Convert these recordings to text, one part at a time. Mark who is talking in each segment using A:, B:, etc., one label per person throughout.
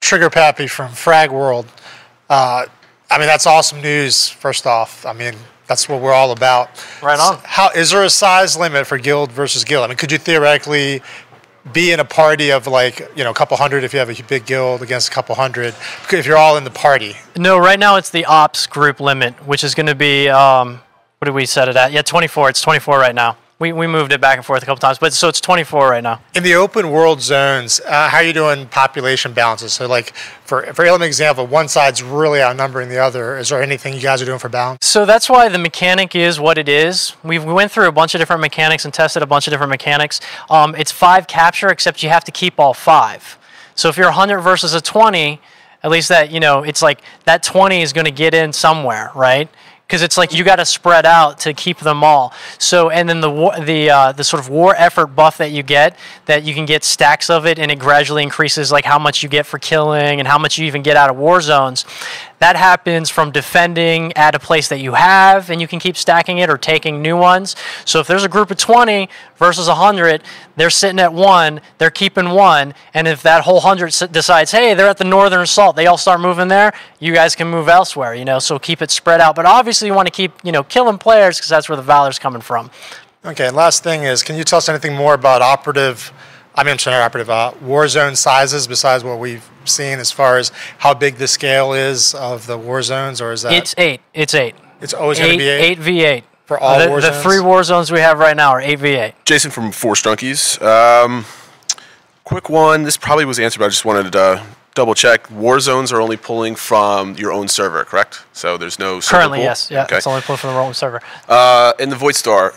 A: Trigger Pappy from Frag World. I mean, that's awesome news, first off. I mean, that's what we're all about.
B: Right on.
A: So is there a size limit for guild versus guild? I mean, could you theoretically be in a party of like, you know, a couple hundred if you have a big guild against a couple hundred, if you're all in the party?
B: No, right now it's the ops group limit, which is going to be, what did we set it at? Yeah, 24. It's 24 right now. We moved it back and forth a couple times, but so it's 24 right now.
A: In the open world zones, how are you doing population balances? So like for Ilum example, one side's really outnumbering the other. Is there anything you guys are doing for balance?
B: So that's why the mechanic is what it is. We went through a bunch of different mechanics and tested a bunch of different mechanics. It's 5 capture, except you have to keep all 5. So if you're 100 versus a 20, at least that, you know, it's like that 20 is going to get in somewhere, right? Because it's like you got to spread out to keep them all. So, and then the sort of war effort buff that you can get stacks of it, and it gradually increases like how much you get for killing and how much you even get out of war zones. That happens from defending at a place that you have, and you can keep stacking it or taking new ones. So if there's a group of 20 versus 100, they're sitting at 1, they're keeping 1, and if that whole 100 decides, hey, they're at the Northern Assault, they all start moving there, you guys can move elsewhere, you know, so keep it spread out. But obviously you want to keep, you know, killing players because that's where the valor's coming from.
A: Okay, and last thing is, can you tell us anything more about war zone sizes besides what we've seen as far as how big the scale is of the war zones, or is that?
B: It's 8. It's 8.
A: It's always going to be 8?
B: 8v8.
A: For all war zones?
B: The 3 war zones we have right now are 8v8.
C: Jason from 4 Strunkies. Quick one. This probably was answered, but I just wanted to double check. War zones are only pulling from your own server, correct? So there's no server
B: Currently,
C: pool?
B: yes. Yeah,
C: okay.
B: it's only pulling from the own server.
C: In the Void Star,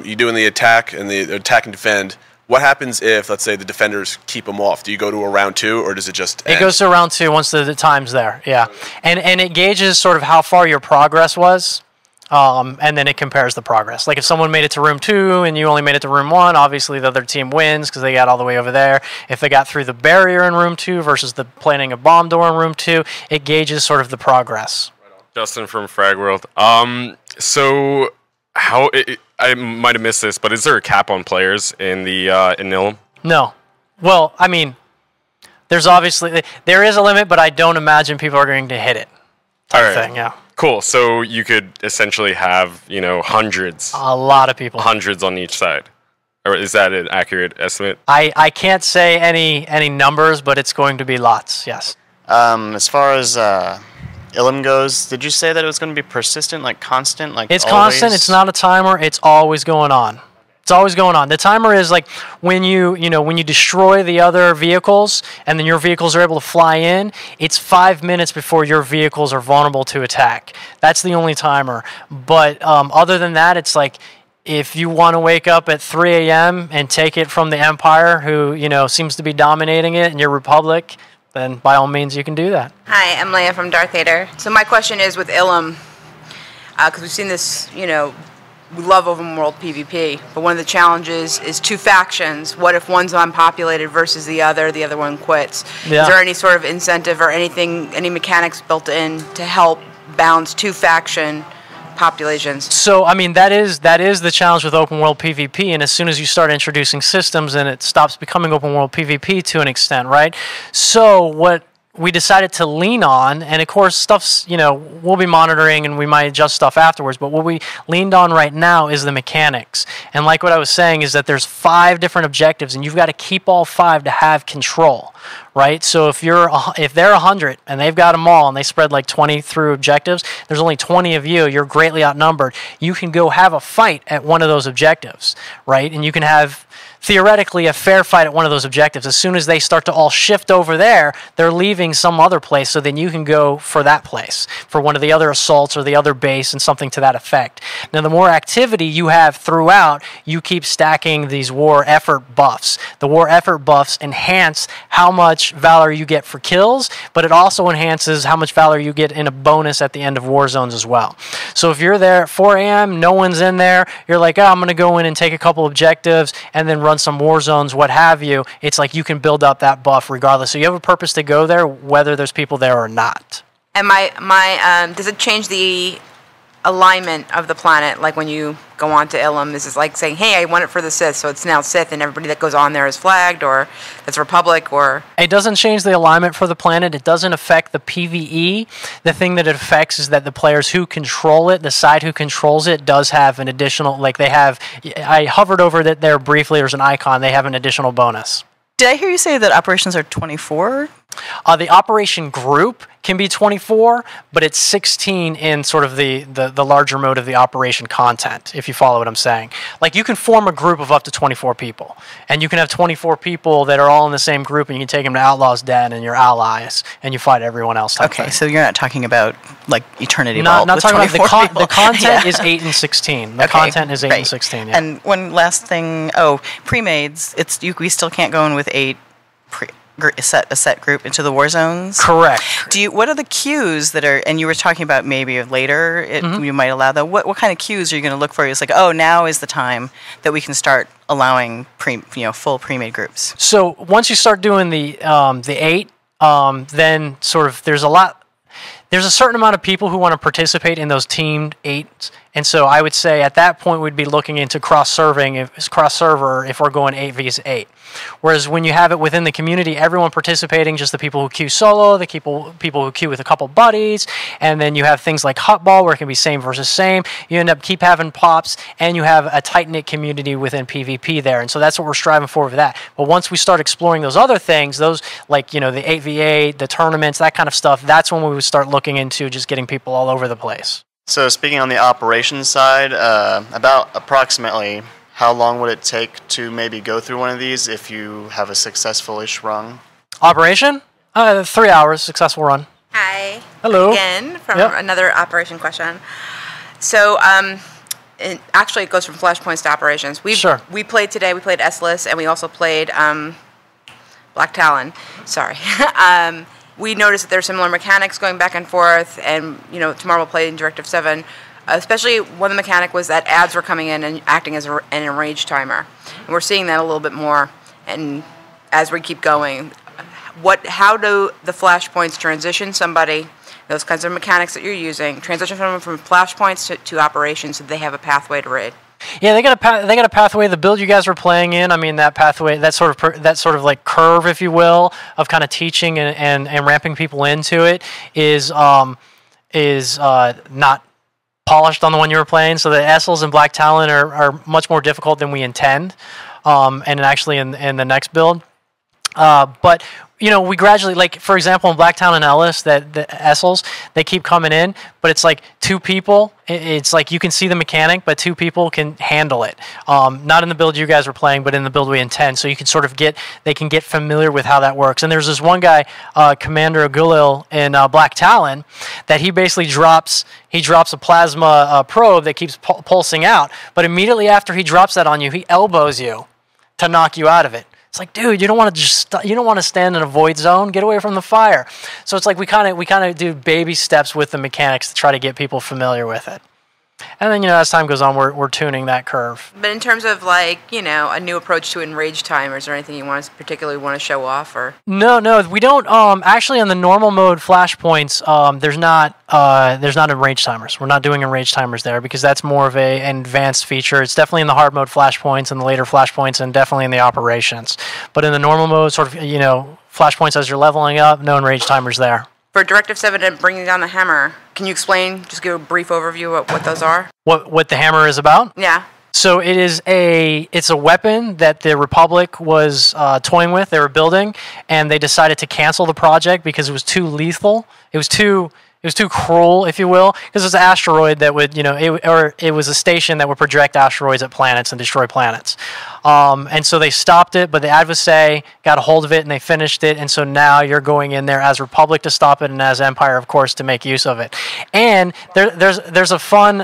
C: you doing the attack and the attack and defend. What happens if, let's say, the defenders keep them off? Do you go to a round 2, or does it just end?
B: It goes to round 2 once the time's there, yeah. And it gauges sort of how far your progress was, and then it compares the progress. Like if someone made it to room 2 and you only made it to room 1, obviously the other team wins because they got all the way over there. If they got through the barrier in room 2 versus the planting a bomb door in room 2, it gauges sort of the progress.
D: Justin from Frag World. So how... I might have missed this, but is there a cap on players in the in Ilum?
B: No. Well, I mean, there is a limit, but I don't imagine people are going to hit it.
D: All right.
B: Thing, yeah.
D: Cool. So you could essentially have, you know, hundreds.
B: A lot of people.
D: Hundreds on each side. Or is that an accurate estimate?
B: I can't say any numbers, but it's going to be lots. Yes.
E: As far as Ilum goes, did you say that it was going to be persistent, like constant, like
B: it's
E: always?
B: constant. It's not a timer. It's always going on. It's always going on. The timer is like when you destroy the other vehicles and then your vehicles are able to fly in, it's 5 minutes before your vehicles are vulnerable to attack. That's the only timer. But other than that, it's like if you want to wake up at 3 a.m. and take it from the Empire, who, you know, seems to be dominating it, and your Republic, then by all means you can do that.
F: Hi, I'm Leia from Darth Vader. So my question is with Ilum, because we've seen this, you know, we love open world PvP, but one of the challenges is 2 factions. What if one's unpopulated versus the other one quits?
B: Yeah.
F: Is there any sort of incentive or anything, any mechanics built in to help balance 2 faction populations?
B: So, I mean, that is the challenge with open world PvP, and as soon as you start introducing systems, and it stops becoming open world PvP to an extent, right? So what we decided to lean on, and of course stuff's, you know, we'll be monitoring and we might adjust stuff afterwards, but what we leaned on right now is the mechanics. And like what I was saying is that there's 5 different objectives and you've got to keep all 5 to have control, right? So if they're 100 and they've got them all and they spread like 20 through objectives, there's only 20 of you, you're greatly outnumbered. You can go have a fight at one of those objectives, right? And you can have theoretically a fair fight at one of those objectives. As soon as they start to all shift over there, they're leaving some other place, so then you can go for that place, for one of the other assaults or the other base and something to that effect. Now, the more activity you have throughout, you keep stacking these war effort buffs. The war effort buffs enhance how much valor you get for kills, but it also enhances how much valor you get in a bonus at the end of war zones as well. So if you're there at 4 a.m., no one's in there, you're like, oh, I'm going to go in and take a couple objectives and then run some war zones, what have you. It's like you can build up that buff regardless. So you have a purpose to go there, whether there's people there or not.
F: And does it change the alignment of the planet, like when you go on to Ilum, is it like saying, hey, I want it for the Sith, so it's now Sith, and everybody that goes on there is flagged, or that's Republic, or...
B: It doesn't change the alignment for the planet. It doesn't affect the PvE. The thing that it affects is that the players who control it, the side who controls it, does have an additional, like they have, I hovered over that there briefly, there's an icon, they have an additional bonus.
G: Did I hear you say that operations are 24?
B: The operation group can be 24, but it's 16 in sort of the larger mode of the operation content, if you follow what I'm saying. Like, you can form a group of up to 24 people, and you can have 24 people that are all in the same group, and you can take them to Outlaw's Den and your allies, and you fight everyone else.
G: Okay, so you're not talking about, like, Eternity
B: Not
G: Vault with
B: talking about
G: 24 people.
B: the content
G: Yeah.
B: is 8 and 16. The
G: Okay,
B: content is 8 and
G: right.
B: 16, yeah.
G: And one last thing, pre-mades, we still can't go in with 8 a set group into the war zones.
B: Correct.
G: What are the cues that are? And you were talking about maybe later you might allow that. What kind of cues are you going to look for? It's like, oh, now is the time that we can start allowing full pre-made groups.
B: So once you start doing the 8, then sort of there's a certain amount of people who want to participate in those teamed 8s, and so I would say at that point we'd be looking into cross-server if we're going 8 vs 8. Whereas when you have it within the community, everyone participating, just the people who queue solo, the people who queue with a couple buddies, and then you have things like Hutball where it can be same versus same. You end up keep having pops, and you have a tight-knit community within PvP there, and so that's what we're striving for with that. But once we start exploring those other things, those like the 8v8, the tournaments, that kind of stuff, that's when we would start looking into just getting people all over the place.
E: So speaking on the operations side, about approximately how long would it take to maybe go through one of these if you have a successful-ish run?
B: Operation? 3 hours, successful run.
F: Hi.
B: Hello.
F: Again, from
B: Yep.
F: another operation question. So, actually, it goes from flashpoints to operations.
B: Sure.
F: We played today. We played S-List, and we also played Black Talon. Sorry. We noticed that there's similar mechanics going back and forth, and tomorrow we'll play in Directive 7. Especially one mechanic was that ads were coming in and acting as an enrage timer. And we're seeing that a little bit more. And as we keep going, how do the flashpoints transition somebody, those kinds of mechanics that you're using, transition from flashpoints to operations so they have a pathway to raid?
B: Yeah, they got a pathway. The build you guys were playing in, I mean, that pathway, that sort of like curve, if you will, of kind of teaching and ramping people into it is not polished on the one you were playing. So the Essels and Black Talon are much more difficult than we intend, and actually in the next build. But we gradually, like for example in Black Talon and Ellis, that the Essels, they keep coming in, but it's like 2 people. It's like you can see the mechanic, but 2 people can handle it. Not in the build you guys were playing, but in the build we intend. So you can sort of they can get familiar with how that works. And there's this one guy, Commander Agulil in Black Talon, that he basically drops a plasma probe that keeps pulsing out. But immediately after he drops that on you, he elbows you to knock you out of it. It's like, dude, you don't want to stand in a void zone. Get away from the fire. So it's like we kind of do baby steps with the mechanics to try to get people familiar with it. And then as time goes on, we're tuning that curve.
F: But in terms of like a new approach to enrage timers or anything you particularly want to show off, or
B: no, we don't. Actually, on the normal mode flashpoints, there's not enrage timers. We're not doing enrage timers there because that's more of an advanced feature. It's definitely in the hard mode flashpoints and the later flashpoints, and definitely in the operations. But in the normal mode, sort of flashpoints as you're leveling up, no enrage timers there.
F: For Directive 7 and bringing down the hammer, can you explain, just give a brief overview of what those are?
B: What the hammer is about?
F: Yeah.
B: So it's a weapon that the Republic was toying with. They were building, and they decided to cancel the project because it was too lethal. It was too cruel, if you will, because it's an asteroid that would, it was a station that would project asteroids at planets and destroy planets. And so they stopped it, but the Adversary got a hold of it and they finished it. And so now you're going in there as Republic to stop it and as Empire, of course, to make use of it. And there's a fun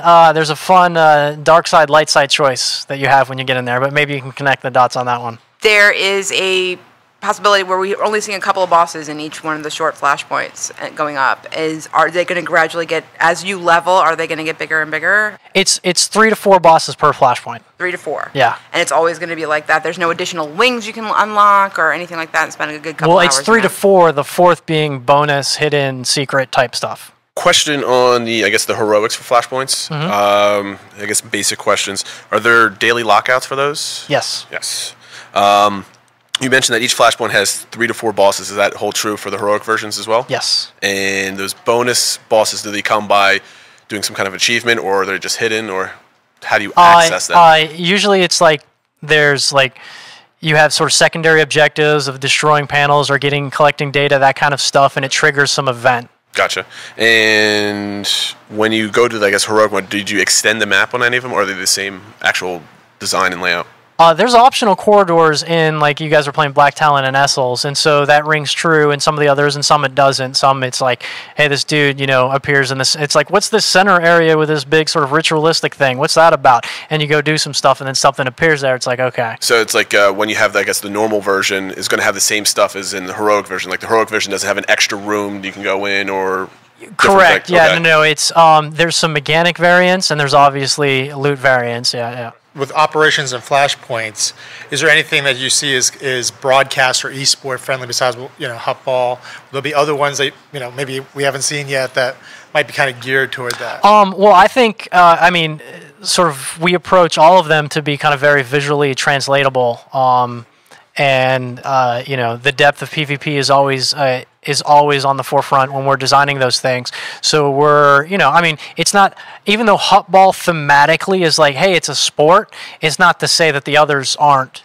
B: dark side, light side choice that you have when you get in there, but maybe you can connect the dots on that one.
F: There is a possibility where we're only seeing a couple of bosses in each one of the short flashpoints going up. Are they going to gradually get, as you level, are they going to get bigger and bigger?
B: It's 3 to 4 bosses per flashpoint.
F: 3 to 4.
B: Yeah.
F: And it's always going to be like that. There's no additional wings you can unlock or anything like that and spend a good couple hours.
B: Well, it's 3 to 4, the 4th being bonus, hidden, secret type stuff.
C: Question on the, I guess, the heroics for flashpoints. I guess basic questions. Are there daily lockouts for those?
B: Yes.
C: Yes. You mentioned that each flashpoint has 3 to 4 bosses. Does that hold true for the heroic versions as well?
B: Yes.
C: And those bonus bosses, do they come by doing some kind of achievement, or are they just hidden, or how do you access them?
B: Usually it's like there's like you have sort of secondary objectives of destroying panels or collecting data, that kind of stuff, and it triggers some event.
C: Gotcha. And when you go to, I guess, heroic mode, did you extend the map on any of them, or are they the same actual design and layout?
B: There's optional corridors in, like, you guys are playing Black Talon and Essels, and so that rings true in some of the others, and some it doesn't. Some it's like, hey, this dude, appears in this. It's like, what's this center area with this big sort of ritualistic thing? What's that about? And you go do some stuff, and then something appears there. It's like, okay.
C: So it's like when you have, I guess, the normal version is going to have the same stuff as in the heroic version. Like the heroic version doesn't have an extra room you can go in, or
B: correct. Yeah, okay. No. It's there's some mechanic variants, and there's obviously loot variants. Yeah.
A: With operations and flashpoints, is there anything that you see is broadcast or esport friendly besides Hupball? There'll be other ones that maybe we haven't seen yet that might be kind of geared toward that.
B: Well, I think sort of we approach all of them to be kind of very visually translatable. And the depth of PvP is always on the forefront when we're designing those things. So we're, it's not, even though Hupball thematically is like, hey, it's a sport, it's not to say that the others aren't